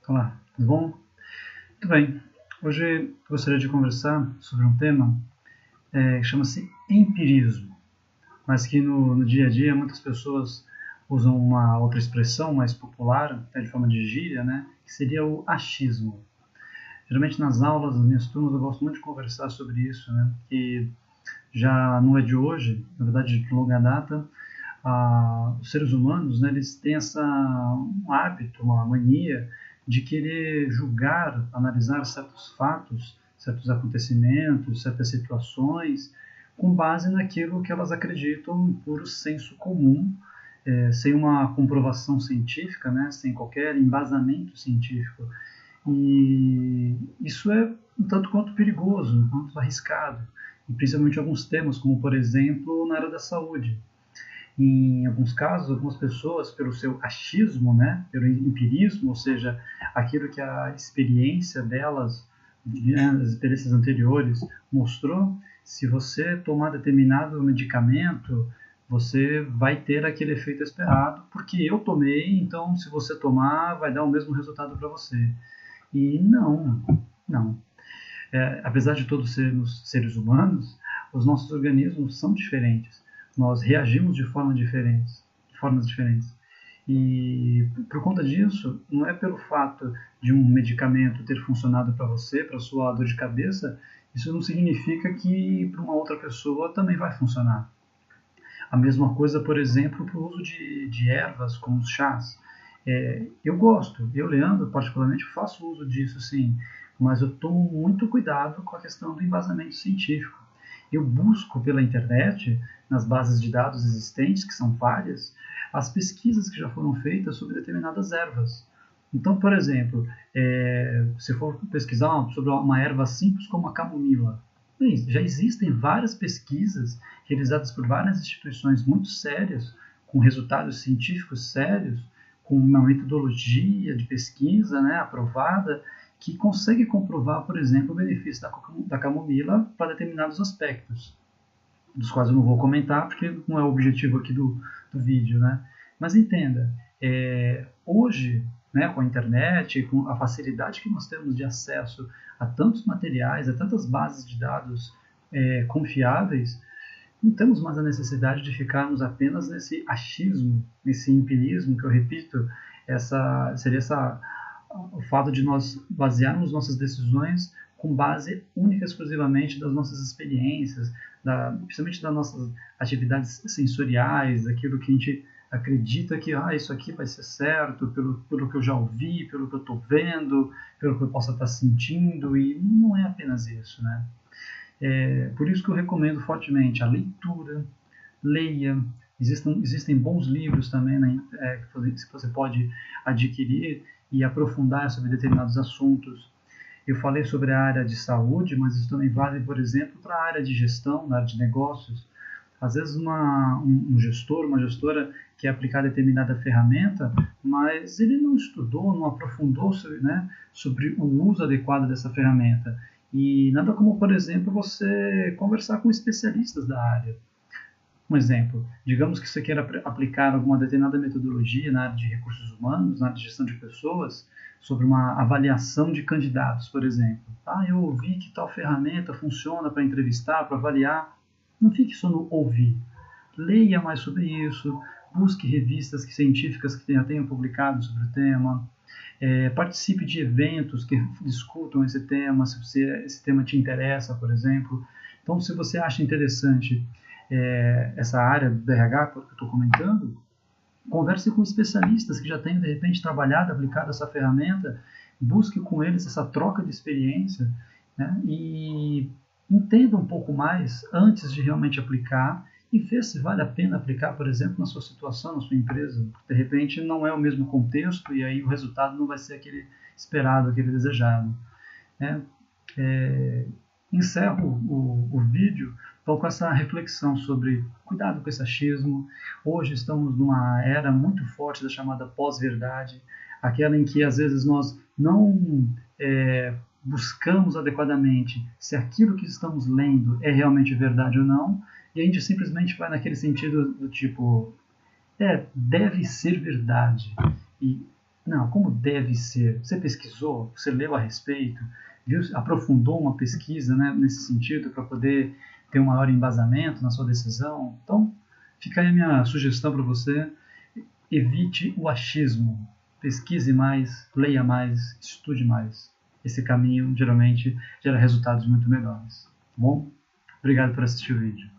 Olá, tudo bom? Muito bem. Hoje eu gostaria de conversar sobre um tema que chama-se empirismo, mas que no dia a dia muitas pessoas usam uma outra expressão mais popular, até de forma de gíria, né, que seria o achismo. Geralmente nas aulas, nas minhas turmas, eu gosto muito de conversar sobre isso, né, que já não é de hoje, na verdade de longa data, os seres humanos, né, eles têm um hábito, uma mania de querer julgar, analisar certos fatos, certos acontecimentos, certas situações, com base naquilo que elas acreditam em puro senso comum, sem uma comprovação científica, né, sem qualquer embasamento científico. E isso é um tanto quanto perigoso, um quanto arriscado, e principalmente alguns temas, como por exemplo na área da saúde. Em alguns casos, algumas pessoas, pelo seu achismo, né, pelo empirismo, ou seja, aquilo que a experiência delas, as experiências anteriores, mostrou, se você tomar determinado medicamento, você vai ter aquele efeito esperado, porque eu tomei, então se você tomar, vai dar o mesmo resultado para você. E não. Apesar de todos sermos seres humanos, os nossos organismos são diferentes. Nós reagimos de formas diferentes. E por conta disso, não é pelo fato de um medicamento ter funcionado para você, para sua dor de cabeça, isso não significa que para uma outra pessoa também vai funcionar. A mesma coisa, por exemplo, para o uso de ervas como os chás. Eu gosto, eu, Leandro, particularmente, faço uso disso sim, mas eu tomo muito cuidado com a questão do embasamento científico. Eu busco pela internet, nas bases de dados existentes, que são várias, as pesquisas que já foram feitas sobre determinadas ervas. Então, por exemplo, se for pesquisar sobre uma erva simples como a camomila, bem, já existem várias pesquisas realizadas por várias instituições muito sérias, com resultados científicos sérios, com uma metodologia de pesquisa, né, aprovada, que consegue comprovar, por exemplo, o benefício da camomila para determinados aspectos, dos quais eu não vou comentar, porque não é o objetivo aqui do vídeo, né? Mas entenda, hoje, né, com a internet, com a facilidade que nós temos de acesso a tantos materiais, a tantas bases de dados confiáveis, não temos mais a necessidade de ficarmos apenas nesse achismo, nesse empirismo, que eu repito, seria o fato de nós basearmos nossas decisões com base única e exclusivamente das nossas experiências, principalmente das nossas atividades sensoriais, daquilo que a gente acredita que isso aqui vai ser certo, pelo que eu já ouvi, pelo que eu estou vendo, pelo que eu possa estar sentindo, e não é apenas isso, né? Por isso que eu recomendo fortemente a leitura, leia, existem bons livros também, né, que você pode adquirir e aprofundar sobre determinados assuntos. Eu falei sobre a área de saúde, mas isso também vale, por exemplo, para a área de gestão, na área de negócios. Às vezes um gestor, uma gestora quer aplicar determinada ferramenta, mas ele não estudou, não aprofundou sobre o uso adequado dessa ferramenta. E nada como, por exemplo, você conversar com especialistas da área. Um exemplo, digamos que você queira aplicar alguma determinada metodologia na área de recursos humanos, na área de gestão de pessoas, sobre uma avaliação de candidatos, por exemplo. Eu ouvi que tal ferramenta funciona para entrevistar, para avaliar. Não fique só no ouvir. Leia mais sobre isso, busque revistas científicas que tenham publicado sobre o tema, participe de eventos que discutam esse tema, se esse tema te interessa, por exemplo. Então, se você acha interessante essa área do RH que eu estou comentando, converse com especialistas que já tenham, de repente, trabalhado, aplicado essa ferramenta, busque com eles essa troca de experiência, né, e entenda um pouco mais antes de realmente aplicar e ver se vale a pena aplicar, por exemplo, na sua situação, na sua empresa. De repente, não é o mesmo contexto e aí o resultado não vai ser aquele esperado, aquele desejado. Né? Encerro o vídeo então, com essa reflexão sobre cuidado com esse achismo. Hoje estamos numa era muito forte da chamada pós-verdade, aquela em que às vezes nós não buscamos adequadamente se aquilo que estamos lendo é realmente verdade ou não, e a gente simplesmente vai naquele sentido do tipo, deve ser verdade. E Não, como deve ser? Você pesquisou? Você leu a respeito? Viu, aprofundou uma pesquisa, né, nesse sentido para poder ter um maior embasamento na sua decisão? Então, fica aí a minha sugestão para você. Evite o achismo. Pesquise mais, leia mais, estude mais. Esse caminho geralmente gera resultados muito melhores. Tá bom? Obrigado por assistir o vídeo.